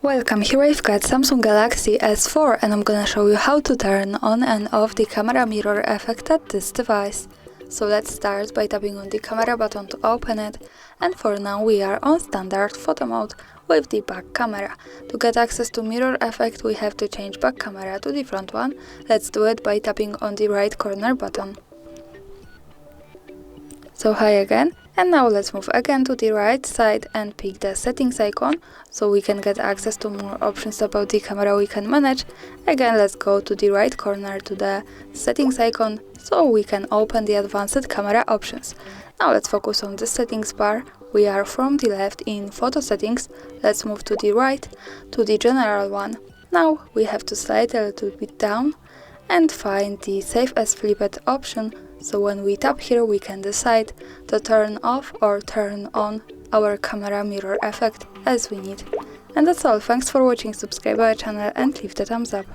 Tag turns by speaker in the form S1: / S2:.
S1: Welcome, here I've got Samsung Galaxy S4 and I'm gonna show you how to turn on and off the camera mirror effect at this device. So let's start by tapping on the camera button to open it, and for now we are on standard photo mode with the back camera. To get access to mirror effect we have to change back camera to the front one. Let's do it by tapping on the right corner button. So hi again, and now let's move again to the right side and pick the settings icon so we can get access to more options about the camera we can manage. Again, let's go to the right corner to the settings icon so we can open the advanced camera options. Now let's focus on the settings bar. We are from the left in photo settings. Let's move to the right to the general one. Now we have to slide a little bit down and find the save as flipped option. So when we tap here we can decide to turn off or turn on our camera mirror effect as we need. And that's all, thanks for watching, subscribe our channel and leave the thumbs up.